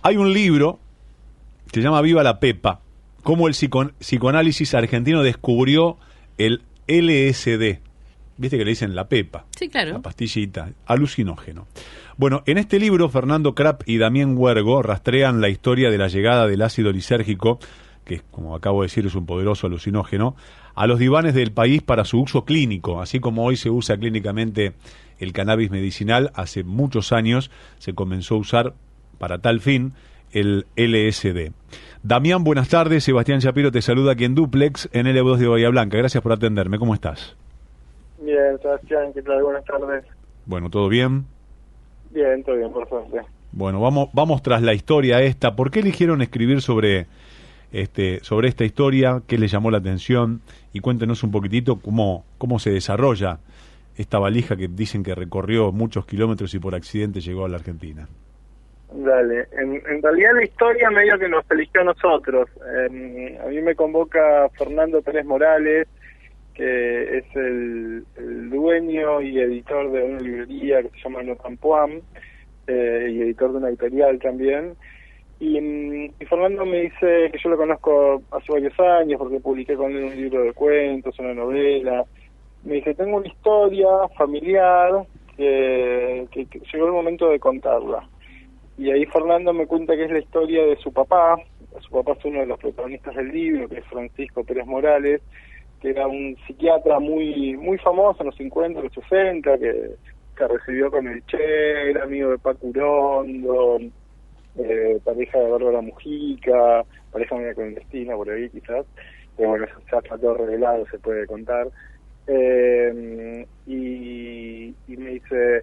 Hay un libro que se llama Viva la Pepa, cómo el psicoanálisis argentino descubrió el LSD. Viste que le dicen la pepa, Sí, claro. la pastillita, alucinógeno. Bueno, en este libro Fernando Krapp y Damián Huergo rastrean la historia de la llegada del ácido lisérgico, que como acabo de decir es un poderoso alucinógeno, a los divanes del país para su uso clínico. Así como hoy se usa clínicamente el cannabis medicinal, hace muchos años se comenzó a usar para tal fin el LSD. Damián, buenas tardes. Sebastián Shapiro te saluda aquí en Duplex, en L2 de Bahía Blanca. Gracias por atenderme. ¿Cómo estás? Bien, Sebastián, ¿qué tal? Buenas tardes. Bueno, ¿todo bien? Bien, todo bien, por suerte. Bueno, vamos tras la historia esta. ¿Por qué eligieron escribir sobre esta historia? ¿Qué les llamó la atención? Y cuéntenos un poquitito cómo se desarrolla esta valija que dicen que recorrió muchos kilómetros y por accidente llegó a la Argentina. Dale, en realidad la historia medio que nos eligió a nosotros. A mí me convoca Fernando Pérez Morales, que es el dueño y editor de una librería que se llama No Tampuam, y editor de una editorial también. Y Fernando me dice que yo lo conozco hace varios años porque publiqué con él un libro de cuentos, una novela. Me dice, tengo una historia familiar que llegó el momento de contarla. Y ahí Fernando me cuenta que es la historia de su papá. Su papá es uno de los protagonistas del libro, que es Francisco Pérez Morales, que era un psiquiatra muy famoso en los 50, los 60, que recibió con el Che, era amigo de Paco Urondo, pareja de Bárbara Mujica, pareja media clandestina por ahí quizás, pero bueno, eso ya está todo revelado, se puede contar. Y me dice,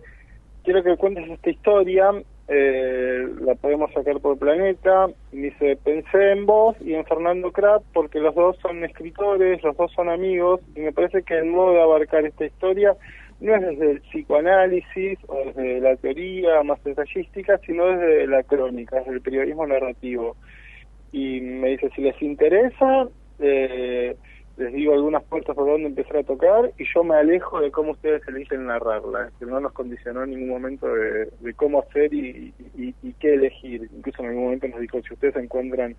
quiero que cuentes esta historia, la podemos sacar por Planeta. Y me dice, pensé en vos y en Fernando Krapp porque los dos son escritores, los dos son amigos, y me parece que el modo de abarcar esta historia no es desde el psicoanálisis o desde la teoría más ensayística, sino desde la crónica, desde el periodismo narrativo. Y me dice, si les interesa, les digo algunas puertas por donde empezar a tocar, y yo me alejo de cómo ustedes eligen narrarla, que no nos condicionó en ningún momento de cómo hacer y qué elegir. Incluso en algún momento nos dijo, si ustedes encuentran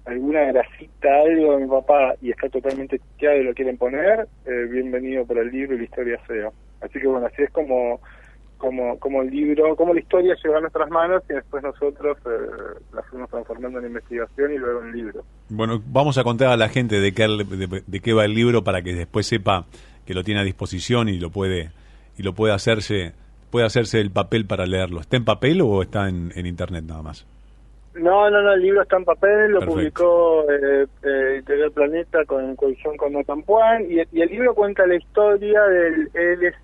alguna grasita, algo de mi papá, y está totalmente chequeado y lo quieren poner, bienvenido para el libro y la historia sea. Así que bueno, así es como el libro, como la historia llegó a nuestras manos y después nosotros la fuimos transformando en investigación y luego en libro. Bueno, vamos a contar a la gente de qué va el libro para que después sepa que lo tiene a disposición y lo puede hacerse el papel para leerlo. ¿Está en papel o está en internet nada más? No, el libro está en papel, lo Perfecto. publicó Editorial Planeta en coedición con No Tampuam, y el libro cuenta la historia de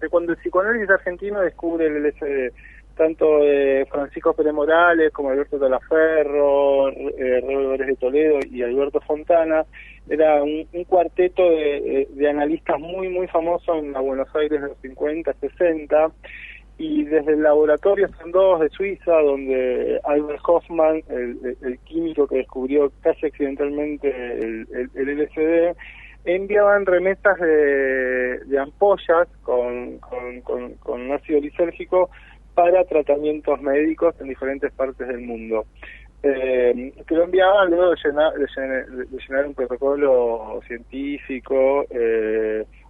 cuando el psicoanálisis argentino descubre el LSD, tanto Francisco Pérez Morales como Alberto Talaferro, Raúl Vélez de Toledo y Alberto Fontana. Era un cuarteto de analistas muy famosos en la Buenos Aires de los 50, 60, y desde el laboratorio Sandoz de Suiza, donde Albert Hoffman, el químico que descubrió casi accidentalmente el LSD, enviaban remesas de ampollas con ácido lisérgico para tratamientos médicos en diferentes partes del mundo. Que lo enviaban luego de llenar un protocolo científico,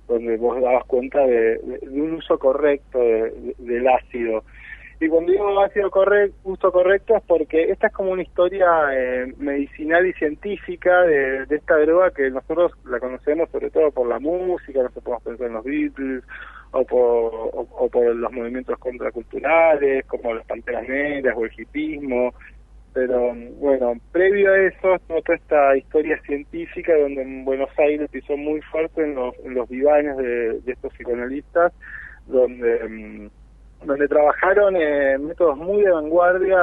donde vos dabas cuenta de un uso correcto del ácido. Y cuando digo uso correcto es porque esta es como una historia medicinal y científica de esta droga que nosotros la conocemos sobre todo por la música, no se podemos pensar en los Beatles, o por los movimientos contraculturales, como las Panteras Negras o el hipismo. Pero bueno, previo a eso, toda esta historia científica donde en Buenos Aires pisó muy fuerte en los divanes de estos psicoanalistas, donde trabajaron métodos muy de vanguardia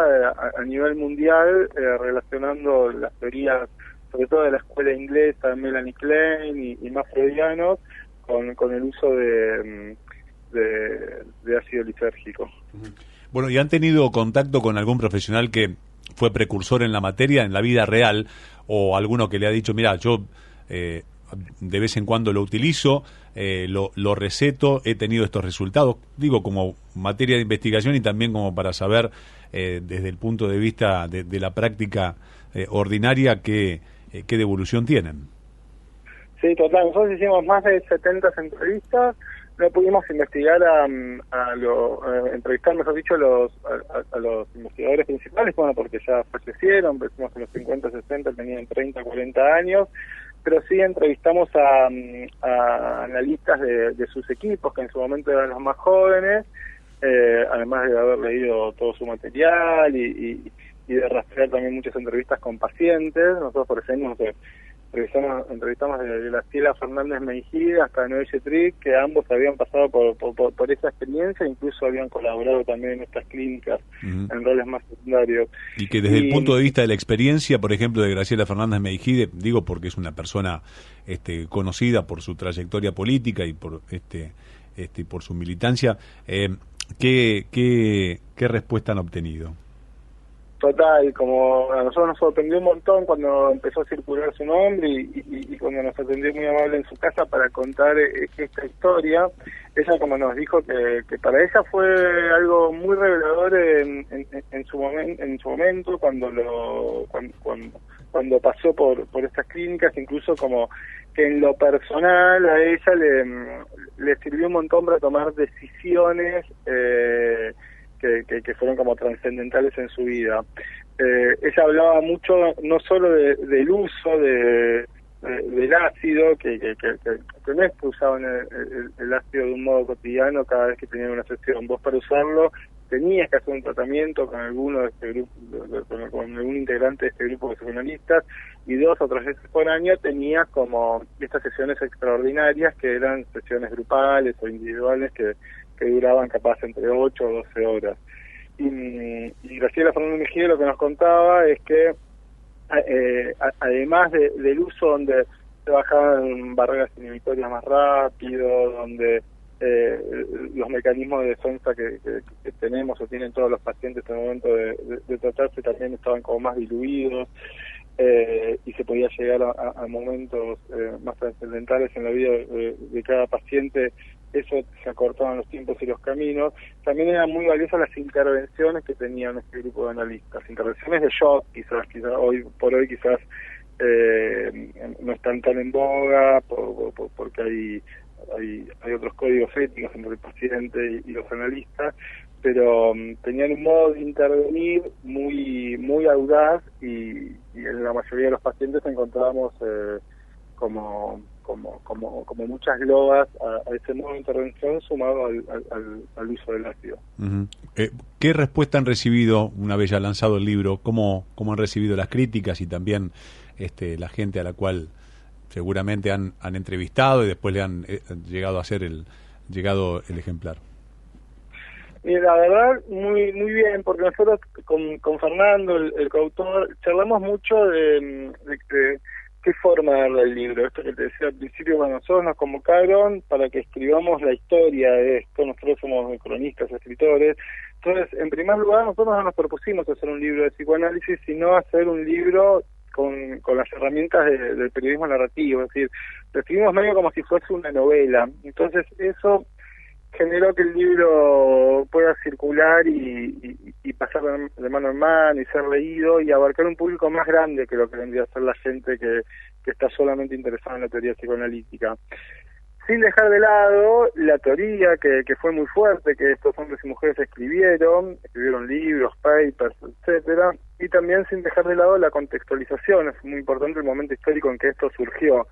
a nivel mundial, relacionando las teorías, sobre todo de la escuela inglesa de Melanie Klein y más freudianos, con el uso de ácido lisérgico. Bueno, ¿y han tenido contacto con algún profesional que fue precursor en la materia, en la vida real, o alguno que le ha dicho, mira, yo de vez en cuando lo utilizo, lo receto, he tenido estos resultados, digo, como materia de investigación y también como para saber desde el punto de vista de la práctica ordinaria, ¿qué devolución tienen? Sí, total. Nosotros hicimos más de 70 entrevistas. No pudimos investigar entrevistar, mejor dicho, a los investigadores principales, bueno, porque ya fallecieron, empezamos en los 50, 60, tenían 30, 40 años, pero sí entrevistamos a analistas de sus equipos, que en su momento eran los más jóvenes, además de haber leído todo su material y de rastrear también muchas entrevistas con pacientes. Nosotros, por ejemplo, entrevistamos de Graciela Fernández Meijide hasta Noé Trick, que ambos habían pasado por esa experiencia, incluso habían colaborado también en estas clínicas en roles más secundarios. Y que desde el punto de vista de la experiencia, por ejemplo, de Graciela Fernández Meijide, digo porque es una persona conocida por su trayectoria política y por por su militancia, ¿qué respuesta han obtenido? Total, como a nosotros nos sorprendió un montón cuando empezó a circular su nombre y cuando nos atendió muy amable en su casa para contar esta historia. Ella, como nos dijo, que para ella fue algo muy revelador en su momento cuando pasó por estas clínicas, incluso como que en lo personal a ella le sirvió un montón para tomar decisiones que fueron como trascendentales en su vida. Ella hablaba mucho no solo del uso del ácido, que no es que usaban el ácido de un modo cotidiano cada vez que tenían una sesión. Vos, para usarlo, tenías que hacer un tratamiento con alguno de este grupo, con algún integrante de este grupo de psicoanalistas, y 2 o 3 veces por año tenías como estas sesiones extraordinarias, que eran sesiones grupales o individuales que duraban capaz entre 8 o 12 horas. Y Graciela Fernández Mejía lo que nos contaba es que además del uso donde se bajaban barreras inhibitorias más rápido, donde los mecanismos de defensa que tenemos o tienen todos los pacientes en el momento de tratarse también estaban como más diluidos, y se podía llegar a momentos más trascendentales en la vida de cada paciente. Eso se acortaban los tiempos y los caminos. También eran muy valiosas las intervenciones que tenían este grupo de analistas, intervenciones de shock, quizás hoy por hoy no están tan en boga porque hay otros códigos éticos entre el paciente y los analistas, pero tenían un modo de intervenir muy audaz, y en la mayoría de los pacientes encontrábamos como muchas loas a ese modo de intervención sumado al uso del ácido. Uh-huh. ¿Qué respuesta han recibido una vez ya lanzado el libro? ¿Cómo han recibido las críticas y también la gente a la cual seguramente han entrevistado y después le han llegado a hacer el ejemplar? Y la verdad, muy bien, porque nosotros con Fernando, el coautor, charlamos mucho de qué forma darle el libro. Esto que te decía al principio, cuando nosotros nos convocaron para que escribamos la historia de esto, nosotros somos cronistas, escritores. Entonces, en primer lugar, nosotros no nos propusimos hacer un libro de psicoanálisis, sino hacer un libro con las herramientas del periodismo narrativo, es decir, lo escribimos medio como si fuese una novela. Entonces, eso generó que el libro pueda circular y pasar de mano en mano y ser leído y abarcar un público más grande que lo que vendría a ser la gente que está solamente interesada en la teoría psicoanalítica. Sin dejar de lado la teoría que fue muy fuerte, que estos hombres y mujeres escribieron libros, papers, etcétera, y también sin dejar de lado la contextualización. Es muy importante el momento histórico en que esto surgió.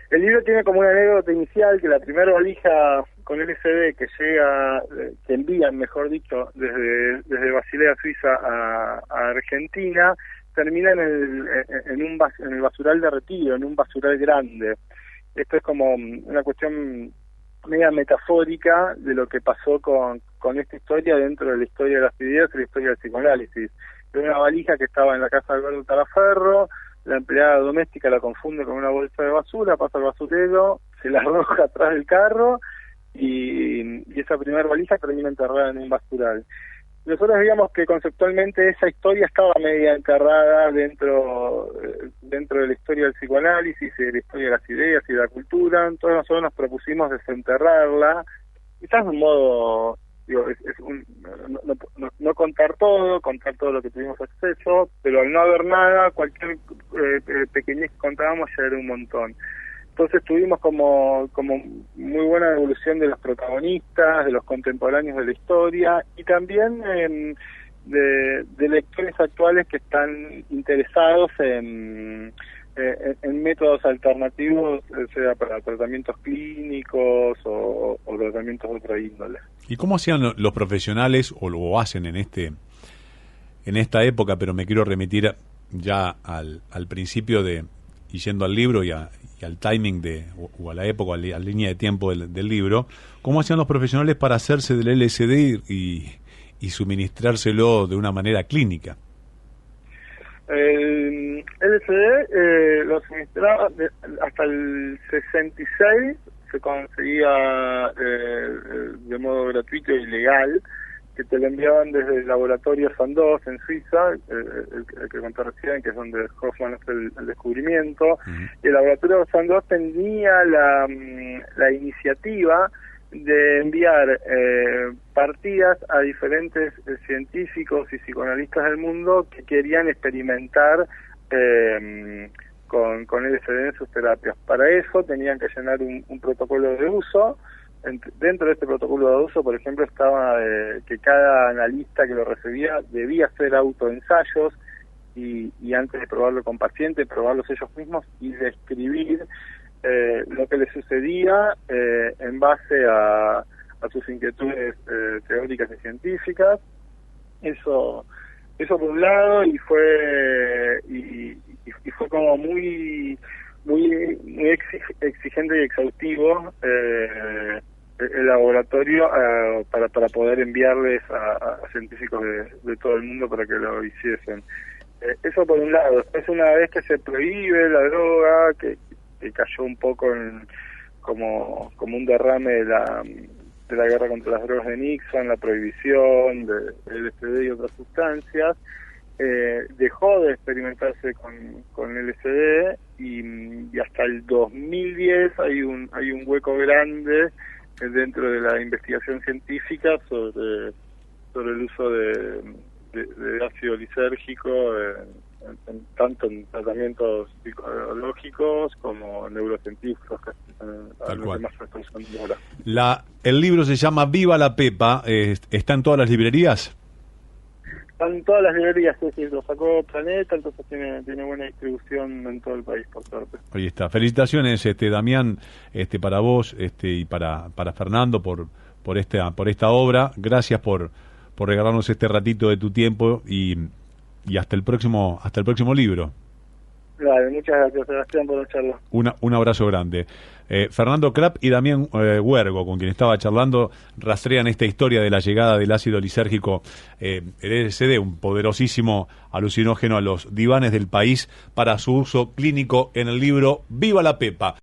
El libro tiene como una anécdota inicial que la primera valija con LSD que envían, mejor dicho, desde Basilea, Suiza a Argentina, termina en el basural de Retiro, en un basural grande. Esto es como una cuestión media metafórica de lo que pasó con esta historia dentro de la historia de las ideas y la historia del psicoanálisis. Era una valija que estaba en la casa de Alberto Talaferro. La empleada doméstica la confunde con una bolsa de basura, pasa al basurero, se la arroja atrás del carro y esa primera valija termina enterrada en un basural. Nosotros digamos que conceptualmente esa historia estaba media enterrada dentro de la historia del psicoanálisis y de la historia de las ideas y de la cultura. Entonces nosotros nos propusimos desenterrarla, quizás de un modo digo, no contar todo lo que tuvimos acceso, pero al no haber nada, cualquier pequeñez que contábamos ya era un montón. Entonces tuvimos como muy buena evolución de los protagonistas, de los contemporáneos de la historia, y también de lectores actuales que están interesados en métodos alternativos, sea para tratamientos clínicos o tratamientos de otra índole. ¿Y cómo hacían los profesionales, o lo hacen en esta época, pero me quiero remitir ya al principio y yendo al libro y al timing o a la época, o a la línea de tiempo del libro, cómo hacían los profesionales para hacerse del LSD y suministrárselo de una manera clínica? El LSD lo suministraba hasta el 66, se conseguía de modo gratuito y legal, que te lo enviaban desde el laboratorio Sandoz en Suiza, el que conté recién, que es donde Hoffman hace el descubrimiento. Uh-huh. Y el laboratorio Sandoz tenía la iniciativa de enviar partidas a diferentes científicos y psicoanalistas del mundo que querían experimentar con LSD en sus terapias. Para eso tenían que llenar un protocolo de uso. Dentro de este protocolo de uso, por ejemplo, estaba que cada analista que lo recibía debía hacer autoensayos y antes de probarlo con pacientes, probarlos ellos mismos y describir lo que les sucedía en base a sus inquietudes teóricas y científicas. Eso por un lado, y fue como muy exigente y exhaustivo el laboratorio para poder enviarles a científicos de todo el mundo para que lo hiciesen. Eso por un lado. Después, una vez que se prohíbe la droga, que cayó un poco como un derrame de la guerra contra las drogas de Nixon, la prohibición de LSD y otras sustancias, dejó de experimentarse con LSD y hasta el 2010 hay un hueco grande dentro de la investigación científica sobre el uso de ácido lisérgico tanto en tratamientos psicológicos como neurocientíficos, que tal cual. Más ahora. El libro se llama Viva la Pepa, ¿está en todas las librerías? Están en todas las librerías, sí, lo sacó Planeta, entonces tiene buena distribución en todo el país, por suerte. Ahí está. Felicitaciones, Damián, para vos, y para Fernando por esta obra. Gracias por regalarnos este ratito de tu tiempo y hasta el próximo libro. Claro, muchas gracias, Sebastián, por la charla. Un abrazo grande. Fernando Krapp y Damián Huergo, con quien estaba charlando, rastrean esta historia de la llegada del ácido lisérgico, el LSD, un poderosísimo alucinógeno, a los divanes del país para su uso clínico en el libro Viva la Pepa.